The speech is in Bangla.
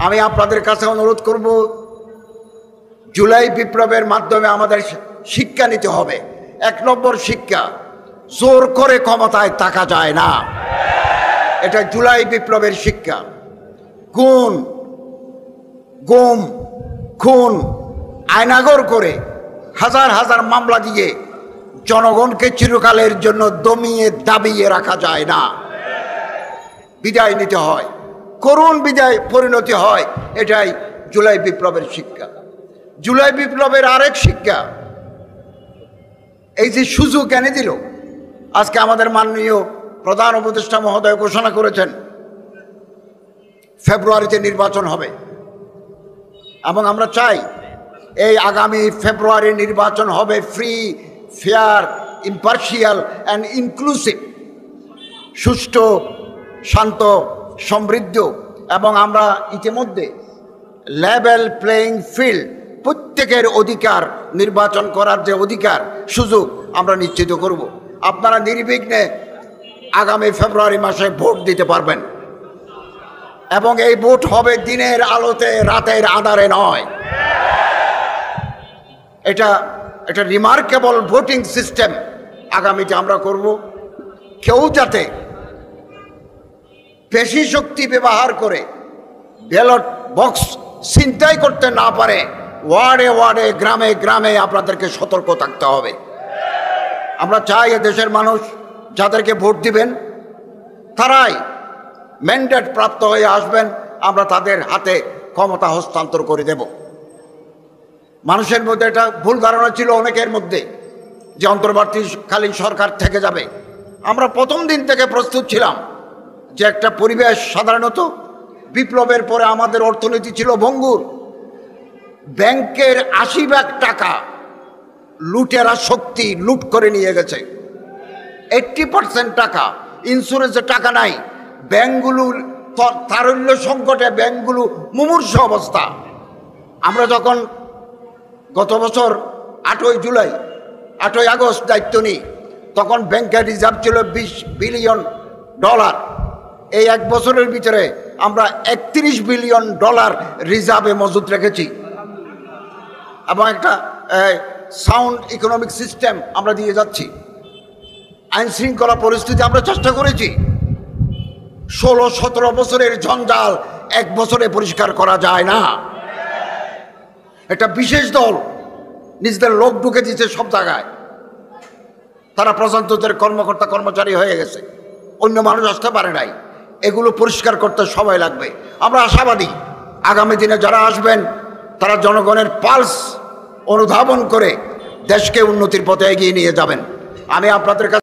আমি আপনাদের কাছে অনুরোধ করব, জুলাই বিপ্লবের মাধ্যমে আমাদের শিক্ষা নিতে হবে। 1 নম্বর শিক্ষা, জোর করে ক্ষমতায় থাকা যায় না। এটা জুলাই বিপ্লবের শিক্ষা। গুম, খুন, আয়নাগর করে হাজার হাজার মামলা দিয়ে জনগণকে চিরকালের জন্য দমিয়ে দাবিয়ে রাখা যায় না। বিদায় নিতে হয়, করুণ বিদায় পরিণতি হয়। এটাই জুলাই বিপ্লবের শিক্ষা। জুলাই বিপ্লবের আরেক শিক্ষা, এই যে সুযোগ এনে দিল, আজকে আমাদের মাননীয় প্রধান উপদেষ্টা মহোদয় ঘোষণা করেছেন ফেব্রুয়ারিতে নির্বাচন হবে, এবং আমরা চাই এই আগামী ফেব্রুয়ারি নির্বাচন হবে free, fair, impartial and inclusive, সুষ্ঠু, শান্ত, সমৃদ্ধ, এবং আমরা ইতিমধ্যে লেভেল প্লেয়িং ফিল্ড, প্রত্যেকের অধিকার, নির্বাচন করার যে অধিকার, সুযোগ আমরা নিশ্চিত করব। আপনারা নির্বিঘ্নে আগামী ফেব্রুয়ারি মাসে ভোট দিতে পারবেন, এবং এই ভোট হবে দিনের আলোতে, রাতের আঁধারে নয়। এটা রিমার্কেবল ভোটিং সিস্টেম আগামীতে আমরা করব। কেউ যাতে পেশি শক্তি ব্যবহার করে ব্যালট বক্স ছিনতাই করতে না পারে, ওয়ার্ডে ওয়ার্ডে, গ্রামে গ্রামে আপনাদেরকে সতর্ক থাকতে হবে। আমরা চাই দেশের মানুষ যাদেরকে ভোট দিবেন তারাই ম্যান্ডেট প্রাপ্ত হয়ে আসবেন, আমরা তাদের হাতে ক্ষমতা হস্তান্তর করে দেব। মানুষের মধ্যে এটা ভুল ধারণা ছিল অনেকের মধ্যে যে অন্তর্বর্তীকালীন সরকার থেকে যাবে। আমরা প্রথম দিন থেকে প্রস্তুত ছিলাম যে একটা পরিবেশ, সাধারণত বিপ্লবের পরে আমাদের অর্থনীতি ছিল ভঙ্গুর। ব্যাংকের 80 লাখ টাকা লুটেরা শক্তি লুট করে নিয়ে গেছে। 80% টাকা, ইন্স্যুরেন্সের টাকা নাই। ব্যাংকগুলো তারল্য সংকটে, ব্যাংকগুলো মুমূর্ষু অবস্থা। আমরা যখন গত বছর 8ই আগস্ট দায়িত্ব নিই, তখন ব্যাংকের রিজার্ভ ছিল $20 বিলিয়ন। এই 1 বছরের ভিতরে আমরা $31 বিলিয়ন রিজার্ভে মজুদ রেখেছি, এবং একটা সাউন্ড ইকোনমিক সিস্টেম আমরা দিয়ে যাচ্ছি। আইন শৃঙ্খলা পরিস্থিতি আমরা চেষ্টা করেছি। 16-17 বছরের জঞ্জাল 1 বছরে পরিষ্কার করা যায় না। একটা বিশেষ দল নিজেদের লোক ঢুকে দিচ্ছে সব জায়গায়, তারা প্রজাতন্ত্রের কর্মকর্তা কর্মচারী হয়ে গেছে, অন্য মানুষ আসতে পারে নাই। এগুলো পরিষ্কার করতে সময় লাগবে। আমরা আশাবাদী আগামী দিনে যারা আসবেন তারা জনগণের পালস অনুধাবন করে দেশকে উন্নতির পথে এগিয়ে নিয়ে যাবেন। আমি আপনাদের কাছে